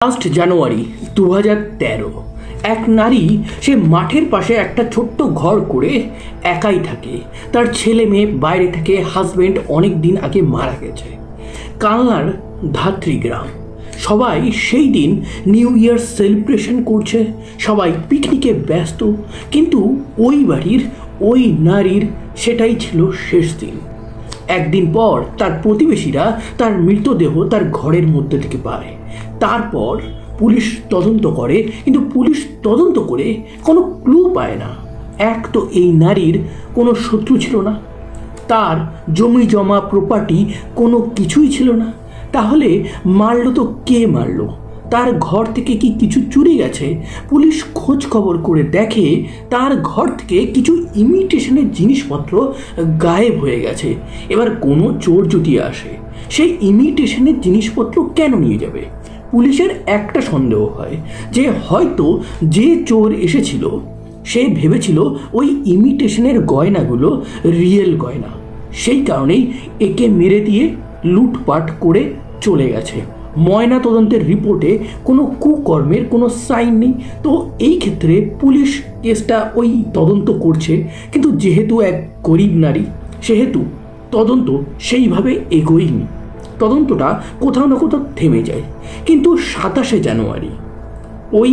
First January 2013 এক নারী সে মাঠের পাশে একটা ছোট্ট ঘর করে একাই থাকে। তার ছেলে মেয়ে বাইরে থেকে, হাজবেন্ড অনেক দিন আগে মারা গেছে। কালনার ধাত্রী গ্রাম। সবাই সেই দিন নিউ ইয়ার সেলিব্রেশন করছে, সবাই পিকনিকে ব্যস্ত, কিন্তু ওই বাড়ির ওই নারীর সেটাই ছিল শেষ দিন। একদিন পর তার প্রতিবেশীরা তার মৃতদেহ তার ঘরের মধ্যে থেকে পায়। তারপর পুলিশ তদন্ত করে, কিন্তু পুলিশ তদন্ত করে কোনো ক্লু পায় না। এক তো এই নারীর কোনো শত্রু ছিল না, তার জমি জমা প্রপার্টি কোনো কিছুই ছিল না। তাহলে মারলো তো কে মারলো? তার ঘর থেকে কি কিছু চুরি গেছে? পুলিশ খোঁজ খবর করে দেখে তার ঘর থেকে কিছু ইমিটেশনের জিনিসপত্র গায়েব হয়ে গেছে। এবার কোনো চোর যদি আসে, সেই ইমিটেশনের জিনিসপত্র কেন নিয়ে যাবে? পুলিশের একটা সন্দেহ হয় যে হয়তো যে চোর এসেছিল সে ভেবেছিল ওই ইমিটেশনের গয়নাগুলো রিয়েল গয়না, সেই কারণেই একে মেরে দিয়ে লুটপাট করে চলে গেছে। ময়না তদন্তের রিপোর্টে কোনো কুকর্মের কোনো সাইন নেই। তো এই ক্ষেত্রে পুলিশ কেসটা ওই তদন্ত করছে, কিন্তু যেহেতু এক গরিব নারী, সেহেতু তদন্ত সেইভাবে এগোয়নি। তদন্তটা কোথাও না কোথাও থেমে যায়। কিন্তু 27শে জানুয়ারি ওই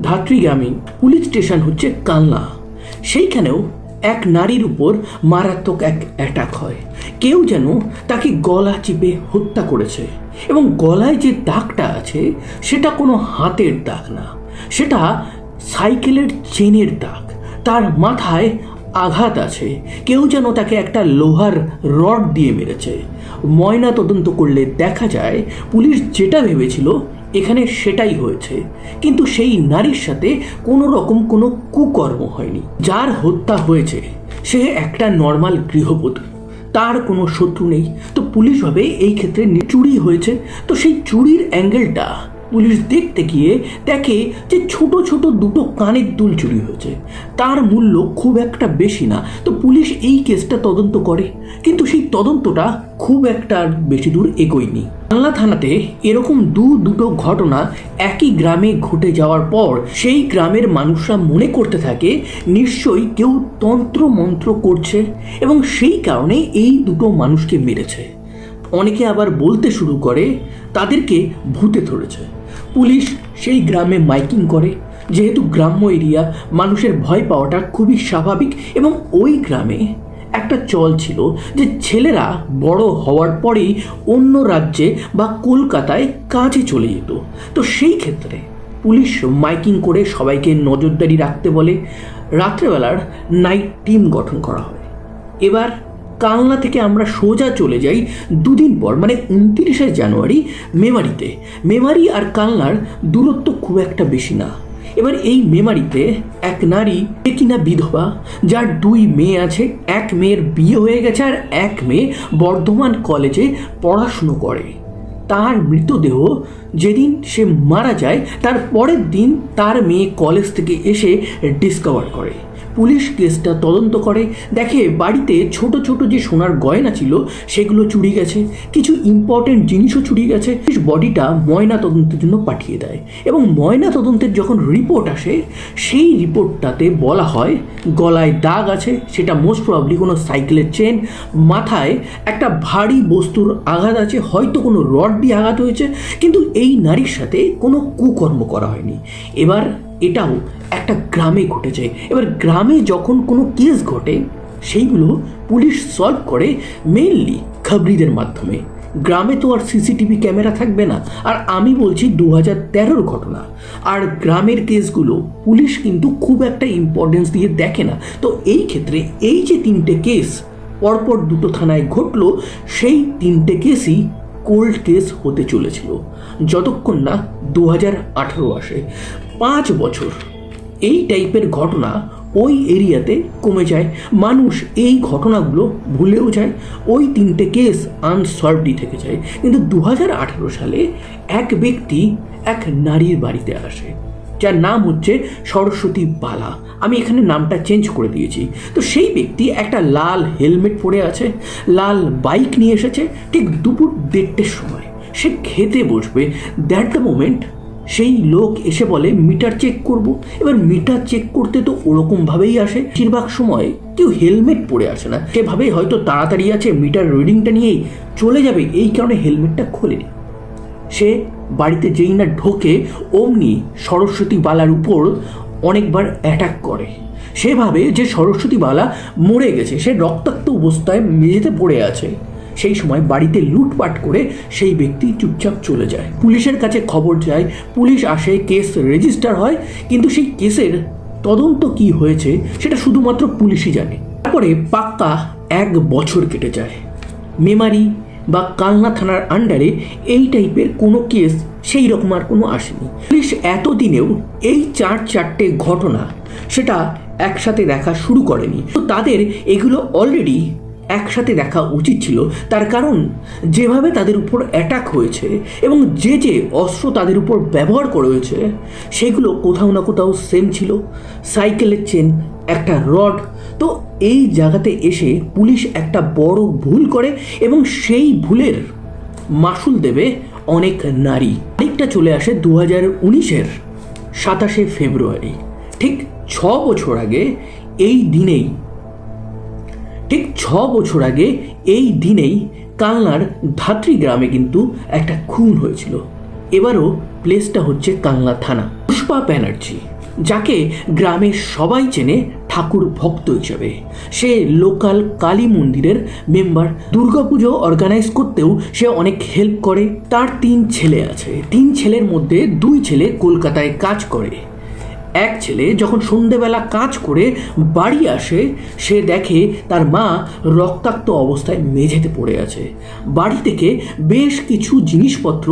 ধাত্রী গ্রামে পুলিশ স্টেশন হচ্ছে কালনা, সেইখানেও এক নারীর উপর মারাত্মক এক অ্যাটাক হয়। কেউ যেন তাকে গলা চিপে হত্যা করেছে, এবং গলায় যে দাগটা আছে সেটা কোনো হাতের দাগ না, সেটা সাইকেলের চেনের দাগ। তার মাথায় আঘাত আছে, কেউ যেন তাকে একটা লোহার রড দিয়ে মেরেছে। ময়না তদন্ত করলে দেখা যায় পুলিশ যেটা ভেবেছিল এখানে সেটাই হয়েছে, কিন্তু সেই নারীর সাথে কোনো রকম কোনো কুকর্ম হয়নি। যার হত্যা হয়েছে সে একটা নর্মাল গৃহবধূ, তার কোনো শত্রু নেই। তো পুলিশ ভাবে এই ক্ষেত্রে চুরি হয়েছে। তো সেই চুরির অ্যাঙ্গেলটা পুলিশ দেখতে গিয়ে দেখে যে ছোট ছোট দুটো কানের দুল চুরি হয়েছে, তার মূল্য খুব একটা বেশি না। তো পুলিশ এই কেসটা তদন্ত করে, কিন্তু সেই তদন্তটা খুব একটা বেশি দূর এগোয়নি। কালনা থানাতে এরকম দুটো ঘটনা একই গ্রামে ঘটে যাওয়ার পর সেই গ্রামের মানুষরা মনে করতে থাকে নিশ্চয়ই কেউ তন্ত্র মন্ত্র করছে, এবং সেই কারণে এই দুটো মানুষকে মেরেছে। অনেকে আবার বলতে শুরু করে তাদেরকে ভূতে ধরেছে। পুলিশ সেই গ্রামে মাইকিং করে, যেহেতু গ্রাম্য এরিয়া, মানুষের ভয় পাওয়াটা খুবই স্বাভাবিক। এবং ওই গ্রামে একটা চল ছিল যে ছেলেরা বড় হওয়ার পরেই অন্য রাজ্যে বা কলকাতায় কাজে চলে যেত। তো সেই ক্ষেত্রে পুলিশ মাইকিং করে সবাইকে নজরদারি রাখতে বলে। রাত্রেবেলার নাইট টিম গঠন করা হয়। এবার কালনা থেকে আমরা সোজা চলে যাই দুদিন পর, মানে 29শে জানুয়ারি মেমারিতে। মেমারি আর কালনার দূরত্ব খুব একটা বেশি না। এবার এই মেমারিতে এক নারী কিনা বিধবা, যার 2 মেয়ে আছে। এক মেয়ের বিয়ে হয়ে গেছে আর এক মেয়ে বর্ধমান কলেজে পড়াশুনো করে। তার মৃতদেহ যেদিন সে মারা যায় তার পরের দিন তার মেয়ে কলেজ থেকে এসে ডিসকভার করে। পুলিশ কেসটা তদন্ত করে, দেখে বাড়িতে ছোট ছোট যে সোনার গয়না ছিল সেগুলো চুরি গেছে, কিছু ইম্পর্টেন্ট জিনিসও চুরি গেছে। বডিটা ময়না তদন্তের জন্য পাঠিয়ে দেয়, এবং ময়না তদন্তের যখন রিপোর্ট আসে সেই রিপোর্টটাতে বলা হয় গলায় দাগ আছে, সেটা মোস্ট প্রবাবলি কোনো সাইকেলের চেন। মাথায় একটা ভারী বস্তুর আঘাত আছে, হয়তো কোনো রড দিয়ে আঘাত হয়েছে, কিন্তু এই নারীর সাথে কোনো কুকর্ম করা হয়নি। এবার এটাও একটা গ্রামে ঘটেছে। এবার গ্রামে যখন কোনো কেস ঘটে সেইগুলো পুলিশ সলভ করে মেইনলি খবরিদের মাধ্যমে। গ্রামে তো আর সিসিটিভি ক্যামেরা থাকবে না, আর আমি বলছি 2013 ঘটনা। আর গ্রামের কেসগুলো পুলিশ কিন্তু খুব একটা ইম্পর্টেন্স দিয়ে দেখে না। তো এই ক্ষেত্রে এই যে 3টে কেস পরপর 2টো থানায় ঘটলো, সেই 3টে কেসই কোল্ড কেস হতে চলেছিল যতক্ষণ না 2018 আসে। 5 বছর এই টাইপের ঘটনা ওই এরিয়াতে কমে যায়, মানুষ এই ঘটনাগুলো ভুলেও যায়, ওই 3টে কেস আনসলভডই থেকে যায়। কিন্তু 2018 সালে এক ব্যক্তি এক নারীর বাড়িতে আসে, যার নাম হচ্ছে সরস্বতী বালা। আমি এখানে নামটা চেঞ্জ করে দিয়েছি। তো সেই ব্যক্তি একটা লাল হেলমেট পরে আছে, লাল বাইক নিয়ে এসেছে। ঠিক দুপুর 1:30টার সময় সে খেতে বসবে। দ্যাট দ্য মোমেন্ট সেই লোক এসে বলে মিটার চেক করব। এবার মিটার চেক করতে তো ওরকমভাবেই আসে, বেশিরভাগ সময় কেউ হেলমেট পরে আসে না, সেভাবেই হয়তো তাড়াতাড়ি আছে মিটার রিডিংটা নিয়েই চলে যাবে, এই কারণে হেলমেটটা খোলেনি। সে বাড়িতে যেই না ঢোকে অমনি সরস্বতী বালার উপর অনেকবার অ্যাটাক করে। সে ভাবে যে সরস্বতী বালা মরে গেছে, সে রক্তাক্ত অবস্থায় মেঝেতে পড়ে আছে। সেই সময় বাড়িতে লুটপাট করে সেই ব্যক্তি চুপচাপ চলে যায়। পুলিশের কাছে খবর যায়, পুলিশ আসে, কেস রেজিস্টার হয়, কিন্তু সেই কেসের তদন্ত কি হয়েছে সেটা শুধুমাত্র পুলিশই জানে। তারপরে পাক্কা 1 বছর কেটে যায়। মেমারি বা কালনা থানার আন্ডারে এই টাইপের কোনো কেস সেই রকম আর কোনো আসেনি। পুলিশ এতদিনেও এই 4-4টে ঘটনা সেটা একসাথে দেখা শুরু করেনি। তো তাদের এগুলো অলরেডি একসাথে দেখা উচিত ছিল, তার কারণ যেভাবে তাদের উপর অ্যাটাক হয়েছে এবং যে যে অস্ত্র তাদের উপর ব্যবহার করা হয়েছে সেগুলো কোথাও না কোথাও সেম ছিল। সাইকেলের চেন, একটা রড। তো এই জায়গাতে এসে পুলিশ একটা বড় ভুল করে এবং সেই ভুলের মাসুল দেবে অনেক নারী। তারিখটা চলে আসে 2019-এর 27শে ফেব্রুয়ারি। ঠিক 6 বছর আগে এই দিনেই কালনার ধাত্রী গ্রামে কিন্তু একটা খুন হয়েছিল। এবারও প্লেসটা হচ্ছে কালনা থানা। পুষ্পা ব্যানার্জি, যাকে গ্রামের সবাই চেনে ঠাকুর ভক্ত হিসেবে, সে লোকাল কালী মন্দিরের মেম্বার। দুর্গাপুজো অর্গানাইজ করতেও সে অনেক হেল্প করে। তার 3 ছেলে আছে। 3 ছেলের মধ্যে 2 ছেলে কলকাতায় কাজ করে। এক ছেলে যখন সন্ধেবেলা কাজ করে বাড়ি আসে, সে দেখে তার মা রক্তাক্ত অবস্থায় মেঝেতে পড়ে আছে। বাড়ি থেকে বেশ কিছু জিনিসপত্র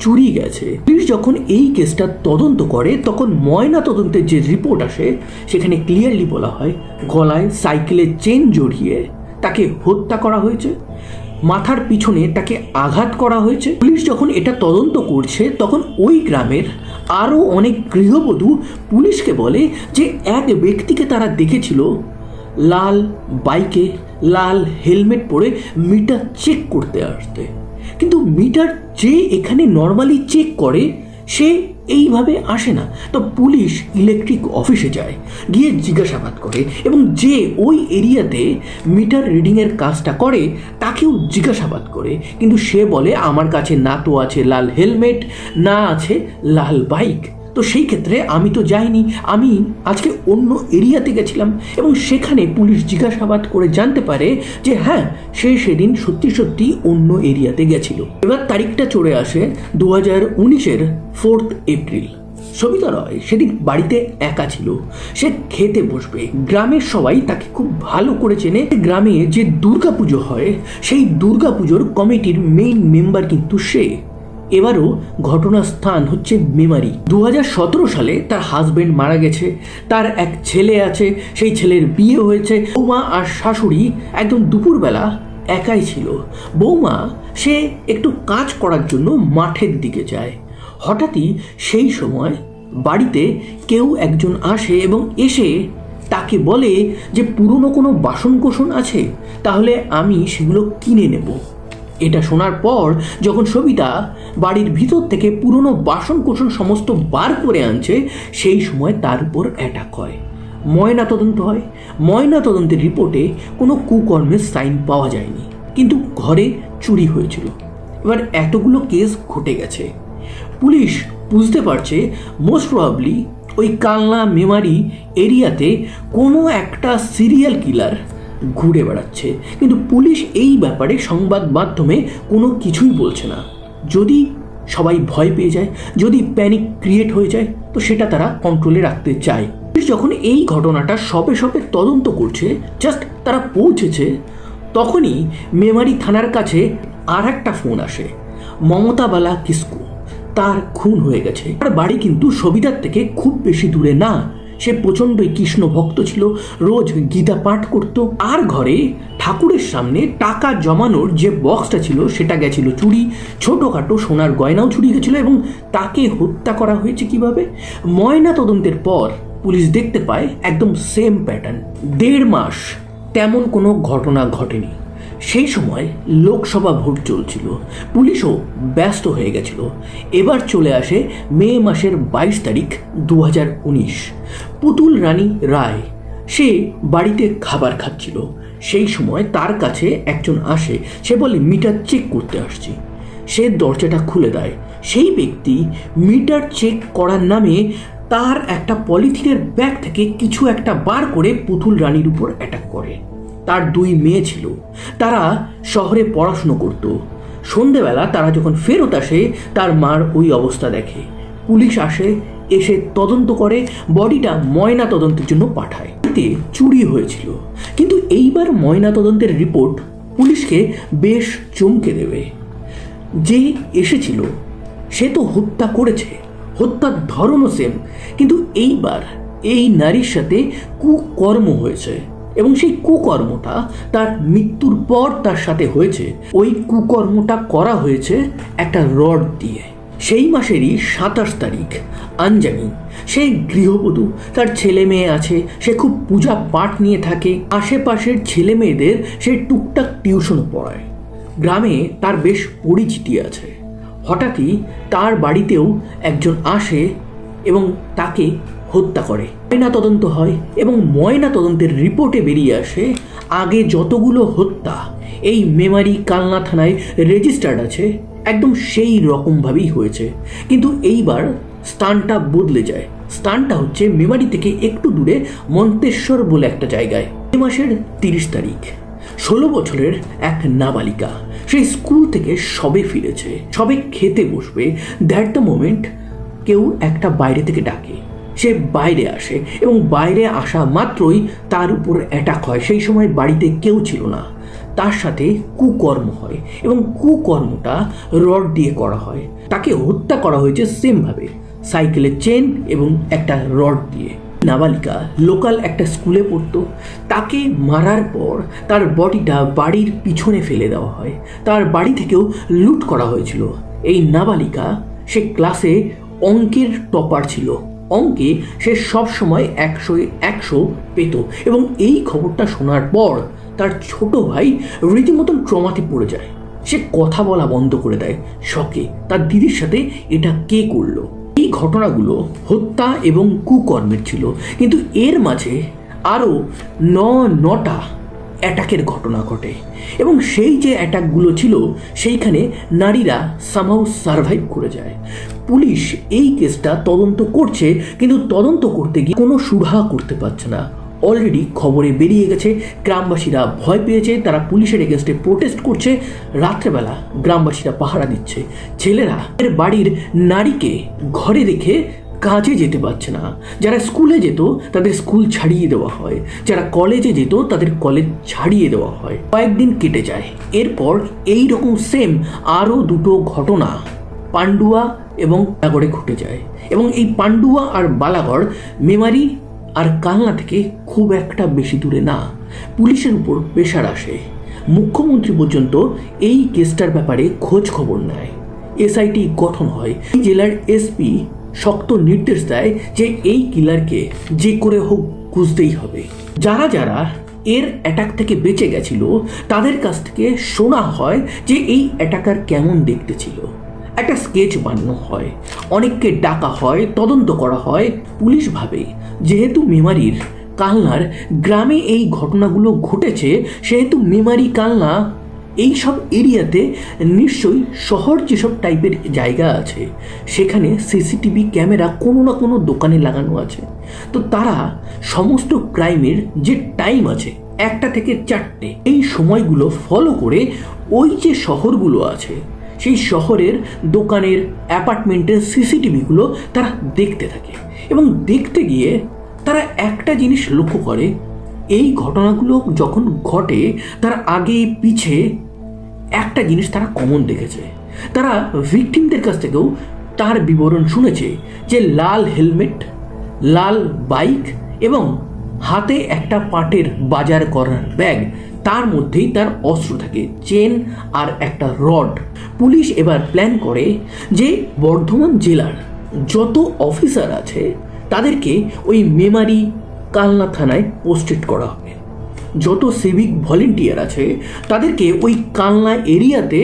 চুরি গেছে। পুলিশ যখন এই কেসটা তদন্ত করে তখন ময়না তদন্তের যে রিপোর্ট আসে সেখানে ক্লিয়ারলি বলা হয় গলায় সাইকেলের চেন জড়িয়ে তাকে হত্যা করা হয়েছে, মাথার পিছনে তাকে আঘাত করা হয়েছে। পুলিশ যখন এটা তদন্ত করছে তখন ওই গ্রামের আরও অনেক গৃহবধূ পুলিশকে বলে যে এক ব্যক্তিকে তারা দেখেছিল লাল বাইকে, লাল হেলমেট পরে মিটার চেক করতে আসতে। কিন্তু মিটার যে এখানে নর্মালি চেক করে সে এইভাবে আসে না। তো পুলিশ ইলেকট্রিক অফিসে যায়, গিয়ে জিজ্ঞাসাবাদ করে এবং যে ওই এরিয়াতে মিটার রিডিংয়ের কাজটা করে তাকেও জিজ্ঞাসাবাদ করে। কিন্তু সে বলে আমার কাছে না তো আছে লাল হেলমেট, না আছে লাল বাইক। তো সেই ক্ষেত্রে আমি তো যাইনি, আমি আজকে অন্য এরিয়াতে গেছিলাম। এবং সেখানে পুলিশ জিজ্ঞাসাবাদ করে জানতে পারে যে হ্যাঁ, সে সেদিন সত্যি সত্যি অন্য এরিয়াতে গেছিল। এবার তারিখটা চলে আসে 2019-এর 4 এপ্রিল। সবিতা রয় সেদিন বাড়িতে একা ছিল। সে খেতে বসবে। গ্রামের সবাই তাকে খুব ভালো করে চেনে। গ্রামে যে দুর্গাপুজো হয় সেই দুর্গাপুজোর কমিটির মেইন মেম্বার কিন্তু সে। এবারও ঘটনাস্থান হচ্ছে মেমারি। 2017 সালে তার হাজবেন্ড মারা গেছে, তার এক ছেলে আছে, সেই ছেলের বিয়ে হয়েছে। বৌমা আর শাশুড়ি একদম দুপুরবেলা একাই ছিল। বৌমা সে একটু কাজ করার জন্য মাঠের দিকে যায়। হঠাৎই সেই সময় বাড়িতে কেউ একজন আসে এবং এসে তাকে বলে যে পুরনো কোনো বাসনকোসন আছে, তাহলে আমি সেগুলো কিনে নেব। এটা শোনার পর যখন সবিতা বাড়ির ভিতর থেকে পুরনো বাসনকোসন সমস্ত বার করে আনছে সেই সময় তার উপর অ্যাটাক হয়। ময়না তদন্ত হয়। ময়না তদন্তের রিপোর্টে কোনো কুকর্মের সাইন পাওয়া যায়নি, কিন্তু ঘরে চুরি হয়েছিল। এবার এতগুলো কেস ঘটে গেছে, পুলিশ বুঝতে পারছে মোস্ট প্রবাবলি ওই কালনা মেমারি এরিয়াতে কোনো একটা সিরিয়াল কিলার ঘুরে বেড়াচ্ছে। কিন্তু পুলিশ এই ব্যাপারে সংবাদ মাধ্যমে কোনো কিছুই বলছে না। যদি সবাই ভয় পেয়ে যায়, যদি প্যানিক ক্রিয়েট হয়ে যায়, তো সেটা তারা কন্ট্রোলে রাখতে চায়। পুলিশ যখন এই ঘটনাটা সবে সবে তদন্ত করছে, জাস্ট তারা পৌঁছেছে, তখনই মেমারি থানার কাছে আর একটা ফোন আসে। মমতা বালা কিসকু, তার খুন হয়ে গেছে। তার বাড়ি কিন্তু সবিতার থেকে খুব বেশি দূরে না। সে প্রচণ্ডই কৃষ্ণ ভক্ত ছিল, রোজ গীতা পাঠ করত। আর ঘরে ঠাকুরের সামনে টাকা জমানোর যে বক্সটা ছিল সেটা গেছিল চুরি, ছোটোখাটো সোনার গয়নাও চুরি গেছিল। এবং তাকে হত্যা করা হয়েছে কিভাবে? ময়না তদন্তের পর পুলিশ দেখতে পায় একদম সেম প্যাটার্ন। 1.5 মাস তেমন কোনো ঘটনা ঘটেনি। সেই সময় লোকসভা ভোট চলছিল, পুলিশও ব্যস্ত হয়ে গেছিল। এবার চলে আসে মে মাসের 22 তারিখ 2019। পুতুল রানী রায় সে বাড়িতে খাবার খাচ্ছিল। সেই সময় তার কাছে একজন আসে, সে বলে মিটার চেক করতে আসছি। সে দরজাটা খুলে দেয়। সেই ব্যক্তি মিটার চেক করার নামে তার একটা পলিথিনের ব্যাগ থেকে কিছু একটা বার করে পুতুল রানীর উপর অ্যাটাক করে। তার 2 মেয়ে ছিল, তারা শহরে পড়াশুনো করত। সন্ধেবেলা তারা যখন ফেরত আসে তার মার ওই অবস্থা দেখে। পুলিশ আসে, এসে তদন্ত করে, বডিটা ময়না তদন্তের জন্য পাঠায়। এতে চুরি হয়েছিল, কিন্তু এইবার ময়না তদন্তের রিপোর্ট পুলিশকে বেশ চমকে দেবে। যে এসেছিল সে তো হত্যা করেছে, হত্যার ধরনও সেম, কিন্তু এইবার এই নারীর সাথে কুকর্ম হয়েছে এবং সেই কুকর্মটা তার মৃত্যুর পর তার সাথে হয়েছে। ওই কুকর্মটা করা হয়েছে একটা রড দিয়ে। সেই মাসেরই 27 তারিখ আঞ্জানি, সে গৃহবধূ, তার ছেলে মেয়ে আছে, সে খুব পূজা পাঠ নিয়ে থাকে। আশেপাশের ছেলে মেয়েদের সে টুকটাক টিউশনও পড়ায়। গ্রামে তার বেশ পরিচিতি আছে। হঠাৎই তার বাড়িতেও একজন আসে এবং তাকে হত্যা করে। ময়না তদন্ত হয় এবং ময়না তদন্তের রিপোর্টে বেরিয়ে আসে আগে যতগুলো হত্যা এই মেমারি কালনা থানায় রেজিস্টার্ড আছে একদম সেই রকমভাবেই হয়েছে। কিন্তু এইবার স্থানটা বদলে যায়। স্থানটা হচ্ছে মেমারি থেকে একটু দূরে মন্তেশ্বর বলে একটা জায়গায়। এই মাসের 30 তারিখ 16 বছরের এক নাবালিকা, সেই স্কুল থেকে সবে ফিরেছে, সবে খেতে বসবে। দ্যাট দ্য মোমেন্ট কেউ একটা বাইরে থেকে ডাকে। সে বাইরে আসে এবং বাইরে আসা মাত্রই তার উপর অ্যাটাক হয়। সেই সময় বাড়িতে কেউ ছিল না। তার সাথে কুকর্ম হয় এবং কুকর্মটা রড দিয়ে করা হয়। তাকে হত্যা করা হয়েছে সেমভাবে, সাইকেলের চেন এবং একটা রড দিয়ে। নাবালিকা লোকাল একটা স্কুলে পড়তো। তাকে মারার পর তার বডিটা বাড়ির পিছনে ফেলে দেওয়া হয়। তার বাড়ি থেকেও লুট করা হয়েছিল। এই নাবালিকা সে ক্লাসে অঙ্কের টপার ছিল। অঙ্কে সে সব সময় 100 পেত এবং এই খবরটা শোনার পর তার ছোট ভাই রীতিমতন ট্রমাতে পড়ে যায়। সে কথা বলা বন্ধ করে দেয় শকে। তার দিদির সাথে এটা কে করলো। এই ঘটনাগুলো হত্যা এবং কুকর্মের ছিল, কিন্তু এর মাঝে আরও 9টা অ্যাটাকের ঘটনা ঘটে এবং সেই যে অ্যাটাকগুলো ছিল সেইখানে নারীরা সামহাউ সারভাইভ করে যায়। পুলিশ এই কেসটা তদন্ত করছে, কিন্তু তদন্ত করতে গিয়ে কোনো সুরাহা করতে পারছে না। অলরেডি খবরে বেরিয়ে গেছে, গ্রামবাসীরা ভয় পেয়েছে, তারা পুলিশের এগেনস্টে প্রোটেস্ট করছে। রাত্রেবেলা গ্রামবাসীরা পাহারা দিচ্ছে। ছেলেরা এর বাড়ির নারীকে ঘরে রেখে কাজে যেতে পারছে না। যারা স্কুলে যেত তাদের স্কুল ছাড়িয়ে দেওয়া হয়, যারা কলেজে যেত তাদের কলেজ ছাড়িয়ে দেওয়া হয়। কয়েকদিন কেটে যায়। এরপর এই রকম সেম আরও 2টো ঘটনা পান্ডুয়া এবং বালাগড়ে ঘটে যায় এবং এই পান্ডুয়া আর বালাগড় মেমারি আর কালনা থেকে খুব একটা বেশি দূরে না। পুলিশের উপর প্রেশার আসে, মুখ্যমন্ত্রী পর্যন্ত এই কেসটার ব্যাপারে খোঁজ খবর নেয়। এসআইটি গঠন হয়। এই জেলার এসপি শক্ত নির্দেশ দেয় যে এই কিলারকে যে করে হোক খুঁজতেই হবে। যারা যারা এর অ্যাটাক থেকে বেঁচে গেছিল তাদের কাছ থেকে শোনা হয় যে এই অ্যাটাকার কেমন দেখতে ছিল। একটা স্কেচ বানানো হয়, অনেককে ডাকা হয়, তদন্ত করা হয়। পুলিশ ভাবে যেহেতু মেমারির কালনার গ্রামে এই ঘটনাগুলো ঘটেছে, সেহেতু মেমারি কালনা এই সব এরিয়াতে নিশ্চয়ই শহর যেসব টাইপের জায়গা আছে সেখানে সিসিটিভি ক্যামেরা কোনো না কোনো দোকানে লাগানো আছে। তো তারা সমস্ত ক্রাইমের যে টাইম আছে 1টা থেকে 4টে, এই সময়গুলো ফলো করে ওই যে শহরগুলো আছে সেই শহরের দোকানের অ্যাপার্টমেন্টের সিসিটিভিগুলো তারা দেখতে থাকে এবং দেখতে গিয়ে তারা একটা জিনিস লক্ষ্য করে, এই ঘটনাগুলো যখন ঘটে তার আগে পিছে একটা জিনিস তারা কমন দেখেছে। তারা ভিকটিমদের কাছ থেকেও তার বিবরণ শুনেছে যে লাল হেলমেট, লাল বাইক এবং হাতে একটা পাটের বাজার করার ব্যাগ, তার মধ্যেই তার অস্ত্র থাকে, চেন আর একটা রড। পুলিশ এবার প্ল্যান করে যে বর্ধমান জেলার যত অফিসার আছে তাদেরকে ওই মেমারি কালনা থানায় পোস্টেড করা হবে। যত সিভিক ভলেন্টিয়ার আছে তাদেরকে ওই কালনা এরিয়াতে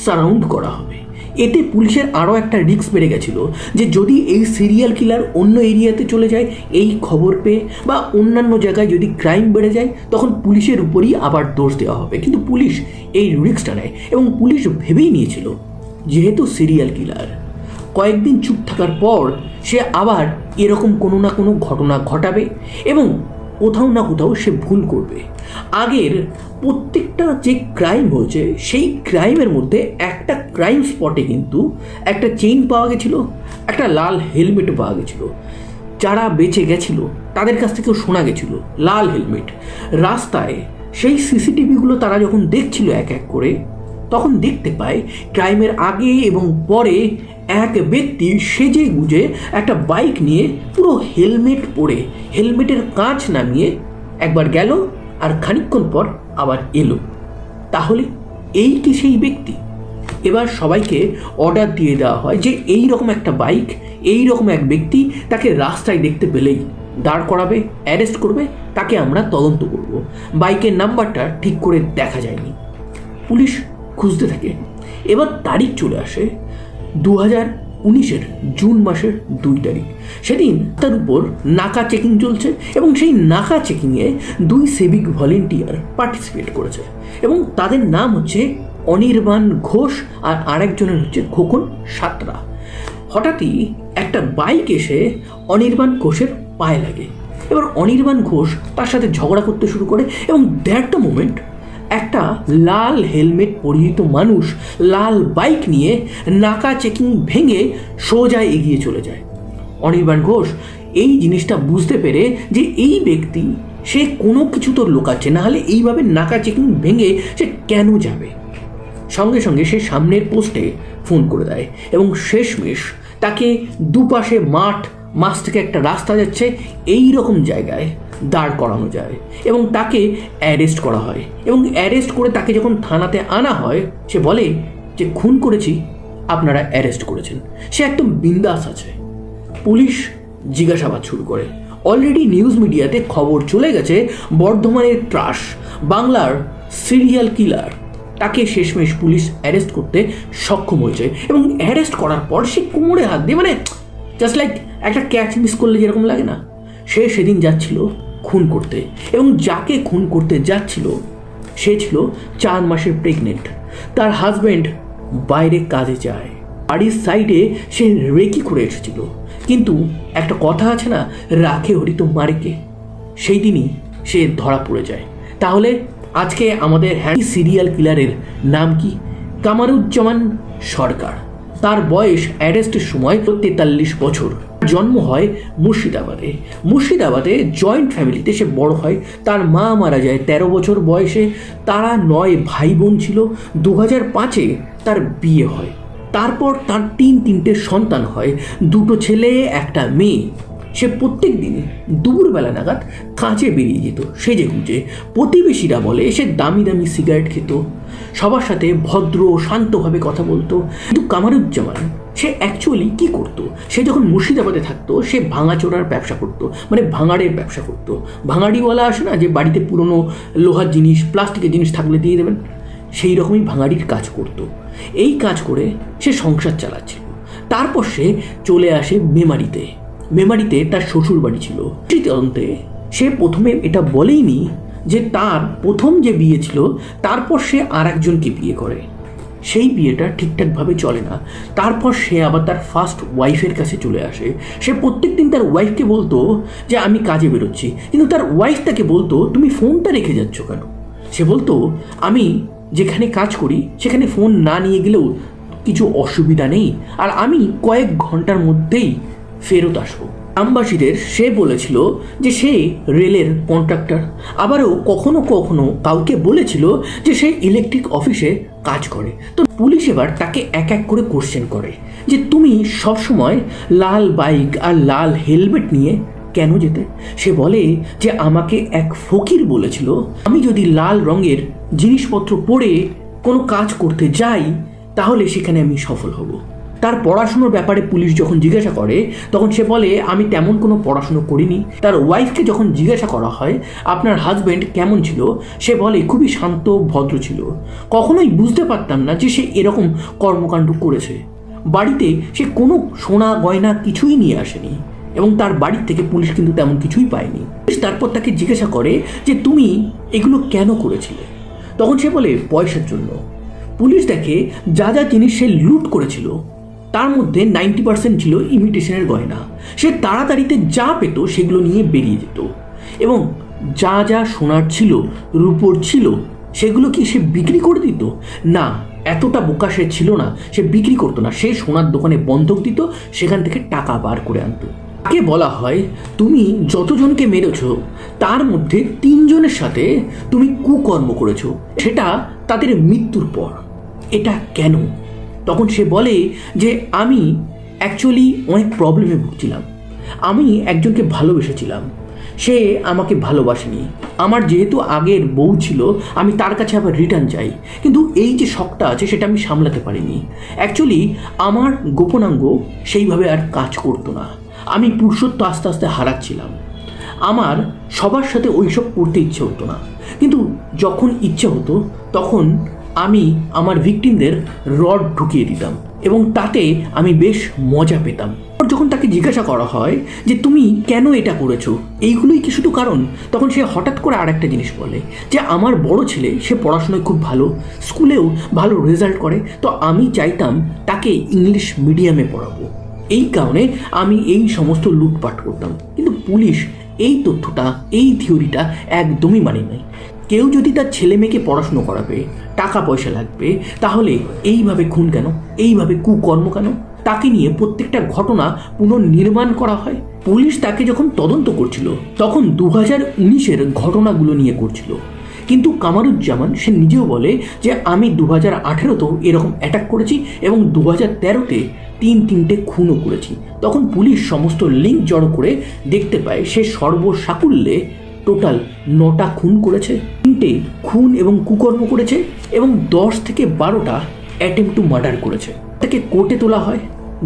সারাউন্ড করা হবে। এতে পুলিশের আরও একটা রিস্ক বেড়ে গেছিল যে যদি এই সিরিয়াল কিলার অন্য এরিয়াতে চলে যায় এই খবর পেয়ে, বা অন্যান্য জায়গায় যদি ক্রাইম বেড়ে যায়, তখন পুলিশের উপরই আবার দোষ দেওয়া হবে। কিন্তু পুলিশ এই রিস্কটা নেয় এবং পুলিশ ভেবেই নিয়েছিল যেহেতু সিরিয়াল কিলার, কয়েকদিন চুপ থাকার পর সে আবার এরকম কোনো না কোনো ঘটনা ঘটাবে এবং কোথাও না কোথাও সে ভুল করবে। আগের প্রত্যেকটা যে ক্রাইম হয়েছে সেই ক্রাইমের মধ্যে একটা ক্রাইম স্পটে কিন্তু একটা চেইন পাওয়া গেছিলো, একটা লাল হেলমেটও পাওয়া গেছিলো। যারা বেঁচে গেছিল তাদের কাছ থেকেও শোনা গেছিলো লাল হেলমেট। রাস্তায় সেই সিসিটিভিগুলো তারা যখন দেখছিল এক এক করে, তখন দেখতে পায় ক্রাইমের আগে এবং পরে এক ব্যক্তি সেজে গুজে একটা বাইক নিয়ে পুরো হেলমেট পরে হেলমেটের কাঁচ নামিয়ে একবার গেল আর খানিকক্ষণ পর আবার এলো। তাহলে এই কি সেই ব্যক্তি? এবার সবাইকে অর্ডার দিয়ে দেওয়া হয় যে এই রকম একটা বাইক, এই রকম এক ব্যক্তি তাকে রাস্তায় দেখতে পেলেই দাঁড় করাবে, অ্যারেস্ট করবে, তাকে আমরা তদন্ত করব। বাইকের নাম্বারটা ঠিক করে দেখা যায়নি, পুলিশ খুঁজতে থাকে। এবার তারিখ চলে আসে 2019-এর জুন মাসের 2 তারিখ। সেদিন তার উপর নাকা চেকিং চলছে এবং সেই নাকা চেকিংয়ে 2 সিভিক ভলেন্টিয়ার পার্টিসিপেট করেছে এবং তাদের নাম হচ্ছে অনির্বাণ ঘোষ আর আরেকজনের হচ্ছে খোকন সাঁতরা। হঠাৎই একটা বাইক এসে অনির্বাণ ঘোষের পায়ে লাগে। এবার অনির্বাণ ঘোষ তার সাথে ঝগড়া করতে শুরু করে এবং দ্যাট দ্য মোমেন্ট একটা লাল হেলমেট পরিহিত মানুষ লাল বাইক নিয়ে নাকা চেকিং ভেঙে সোজা এগিয়ে চলে যায়। অনির্বাণ ঘোষ এই জিনিসটা বুঝতে পেরে যে এই ব্যক্তি সে কোনো কিছু তো লোকাচ্ছে, না হলে এইভাবে নাকা চেকিং ভেঙে সে কেন যাবে। সঙ্গে সঙ্গে সে সামনের পোস্টে ফোন করে দেয় এবং শেষমেশ তাকে দুপাশে মাছ থেকে একটা রাস্তা যাচ্ছে এই রকম জায়গায় দাঁড় করানো যায় এবং তাকে অ্যারেস্ট করা হয়। এবং অ্যারেস্ট করে তাকে যখন থানাতে আনা হয়, সে বলে যে খুন করেছি, আপনারা অ্যারেস্ট করেছেন। সে একদম বিন্দাস আছে। পুলিশ জিজ্ঞাসাবাদ শুরু করে। অলরেডি নিউজ মিডিয়াতে খবর চলে গেছে বর্ধমানের ত্রাস, বাংলার সিরিয়াল কিলার, তাকে শেষমেশ পুলিশ অ্যারেস্ট করতে সক্ষম হয়েছে। এবং অ্যারেস্ট করার পর সে কোমরে হাত দিয়ে, মানে জাস্ট লাইক একটা ক্যাচ মিস করলে যেরকম লাগে না, সে সেদিন যাচ্ছিল খুন করতে এবং যাকে খুন করতে যাচ্ছিল সে ছিল 4 মাসের প্রেগনেন্ট। তার হাজব্যান্ড বাইরে কাজে যায়, বাড়ির সাইডে সে রেকি করে এসেছিল। কিন্তু একটা কথা আছে না, রাখে হরি তো মারেকে, সেই দিনই সে ধরা পড়ে যায়। তাহলে আজকে আমাদের সিরিয়াল কিলারের নাম কি? কামারুজ্জামান সরকার। তার বয়স অ্যারেস্টের সময় 43 বছর। জন্ম হয় মুর্শিদাবাদে জয়েন্ট ফ্যামিলিতে সে বড় হয়। তার মা মারা যায় 13 বছর বয়সে। তারা 9 ভাই বোন ছিল। 2005-এ তার বিয়ে হয়। তারপর তার 3 সন্তান হয়, 2 ছেলে 1 মেয়ে। সে প্রত্যেক দিন দুপুরবেলা নাগাদ কাজে বেরিয়ে যেত সেজে গুজে। প্রতিবেশীরা বলে সে দামি দামি সিগারেট খেত, সবার সাথে ভদ্র শান্তভাবে কথা বলতো। কিন্তু কামারুজ্জামান সে অ্যাকচুয়ালি কি করতো? সে যখন মুর্শিদাবাদে থাকতো সে ভাঙাচোরার ব্যবসা করতো, মানে ভাঙাড়ের ব্যবসা করতো। ভাঙাড়িওয়ালা আসে না, যে বাড়িতে পুরনো লোহার জিনিস প্লাস্টিকের জিনিস থাকলে দিয়ে দেবেন, সেই রকমই ভাঙাড়ির কাজ করতো। এই কাজ করে সে সংসার চালাচ্ছিল। তারপর সে চলে আসে মেমারিতে তার শ্বশুর বাড়ি ছিল। তদন্তে সে প্রথমে এটা বলেইনি যে তার প্রথম যে বিয়ে ছিল তারপর সে আর একজনকে বিয়ে করে, সেই বিয়েটা ঠিকঠাকভাবে চলে না। তারপর সে আবার তার ফার্স্ট ওয়াইফের কাছে চলে আসে। সে প্রত্যেক দিন তার ওয়াইফকে বলতো যে আমি কাজে বেরোচ্ছি, কিন্তু তার ওয়াইফ তাকে বলতো তুমি ফোনটা রেখে যাচ্ছ কেন? সে বলতো আমি যেখানে কাজ করি সেখানে ফোন না নিয়ে গেলেও কিছু অসুবিধা নেই, আর আমি কয়েক ঘন্টার মধ্যেই ফেরত আসবো। গ্রামবাসীদের সে বলেছিল যে সে রেলের কন্ট্রাক্টর। আবারও কখনো কখনো কাউকে বলেছিল যে সে ইলেকট্রিক অফিসে কাজ করে। তো পুলিশ এবার তাকে এক এক করে কোশ্চেন করে যে তুমি সবসময় লাল বাইক আর লাল হেলমেট নিয়ে কেন যেতে? সে বলে যে আমাকে এক ফকির বলেছিল আমি যদি লাল রঙের জিনিসপত্র পরে কোনো কাজ করতে যাই তাহলে সেখানে আমি সফল হব। তার পড়াশুনোর ব্যাপারে পুলিশ যখন জিজ্ঞাসা করে তখন সে বলে আমি তেমন কোনো পড়াশুনো করিনি। তার ওয়াইফকে যখন জিজ্ঞাসা করা হয় আপনার হাজব্যান্ড কেমন ছিল, সে বলে খুবই শান্ত ভদ্র ছিল, কখনোই বুঝতে পারতাম না যে সে এরকম কর্মকাণ্ড করেছে। বাড়িতে সে কোনো সোনা গয়না কিছুই নিয়ে আসেনি এবং তার বাড়ি থেকে পুলিশ কিন্তু তেমন কিছুই পায়নি। তারপর তাকে জিজ্ঞাসা করে যে তুমি এগুলো কেন করেছিলে, তখন সে বলে পয়সার জন্য। পুলিশ দেখে যা যা জিনিস সে লুট করেছিল তার মধ্যে 90% ছিল ইমিটেশনের গয়না। সে তাড়াতাড়িতে যা পেত সেগুলো নিয়ে বেরিয়ে যেত এবং যা যা সোনার ছিল রূপোর ছিল সেগুলো কি সে বিক্রি করে দিত? না, এতটা বোকা সে ছিল না, সে বিক্রি করতো না। সে সোনার দোকানে বন্ধক দিত, সেখান থেকে টাকা বার করে আনতো। তাকে বলা হয় তুমি যতজনকে মেরেছ তার মধ্যে 3 জনের সাথে তুমি কুকর্ম করেছো, সেটা তাদের মৃত্যুর পর। এটা কেন? তখন সে বলে যে আমি অ্যাকচুয়ালি অনেক প্রবলেমে ভুগছিলাম, আমি একজনকে ভালোবেসেছিলাম, সে আমাকে ভালোবাসেনি। আমার যেহেতু আগের বউ ছিল আমি তার কাছে আবার রিটার্ন চাই, কিন্তু এই যে শখটা আছে সেটা আমি সামলাতে পারিনি। অ্যাকচুয়ালি আমার গোপনাঙ্গ সেইভাবে আর কাজ করতো না, আমি পুরুষত্ব আস্তে আস্তে হারাচ্ছিলাম। আমার সবার সাথে ওইসব করতে ইচ্ছে হতো না, কিন্তু যখন ইচ্ছে হতো তখন আমি আমার ভিকটিমদের রড ঢুকিয়ে দিতাম এবং তাতে আমি বেশ মজা পেতাম। যখন তাকে জিজ্ঞাসা করা হয় যে তুমি কেন এটা করেছো, এইগুলোই কি শুধু কারণ, তখন সে হঠাৎ করে আরেকটা জিনিস বলে যে আমার বড় ছেলে সে পড়াশোনায় খুব ভালো, স্কুলেও ভালো রেজাল্ট করে, তো আমি চাইতাম তাকে ইংলিশ মিডিয়ামে পড়াবো, এই কারণে আমি এই সমস্ত লুটপাট করতাম। কিন্তু পুলিশ এই তথ্যটা, এই থিওরিটা একদমই মানে নাই। কেউ যদি তার ছেলে মেয়েকে পড়াশুনো করাবে, টাকা পয়সা লাগবে, তাহলে এইভাবে খুন কেন, এইভাবে কুকর্ম কেন? তাকে নিয়ে প্রত্যেকটা ঘটনা পুনর্নির্মাণ করা হয়। পুলিশ তাকে যখন তদন্ত করছিল তখন 2019-এর ঘটনাগুলো নিয়ে করছিল, কিন্তু কামারুজ্জামান সে নিজেও বলে যে আমি 2018-তেও এরকম অ্যাটাক করেছি এবং 2013-তে 3টে খুনও করেছি। তখন পুলিশ সমস্ত লিঙ্ক জড়ো করে দেখতে পায় সে সর্বসাকুল্যে টোটাল 9টা খুন করেছে, 3টে খুন এবং কুকর্ম করেছে এবং 10 থেকে 12টা অ্যাটেম্প্ট টু মার্ডার করেছে। তাকে কোর্টে তোলা হয়।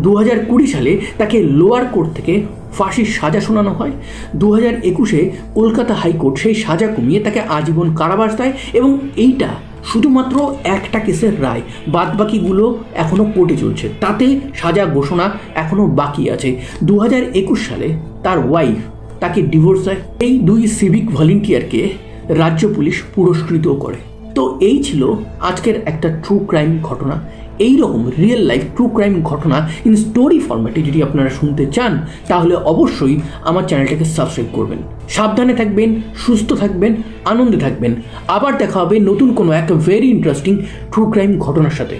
2020 সালে তাকে লোয়ার কোর্ট থেকে ফাঁসির সাজা শোনানো হয়। 2021-এ কলকাতা হাইকোর্ট সেই সাজা কমিয়ে তাকে আজীবন কারাবাস দেয় এবং এইটা শুধুমাত্র একটা কেসের রায়, বাদবাকিগুলো এখনও কোর্টে চলছে, তাতে সাজা ঘোষণা এখনও বাকি আছে। 2021 সালে তার ওয়াইফ তাকে ডিভোর্স দেয়। এই 2 সিভিক ভলেন্টিয়ারকে রাজ্য পুলিশ পুরস্কৃত করে। তো এই ছিল আজকের একটা ট্রু ক্রাইম ঘটনা। এই রকম রিয়েল লাইফ ট্রু ক্রাইম ঘটনা ইন স্টোরি ফরম্যাটে যদি আপনারা শুনতে চান তাহলে অবশ্যই আমার চ্যানেলটাকে সাবস্ক্রাইব করবেন। সাবধানে থাকবেন, সুস্থ থাকবেন, আনন্দে থাকবেন। আবার দেখা হবে নতুন কোনো একটা ভেরি ইন্টারেস্টিং ট্রু ক্রাইম ঘটনার সাথে।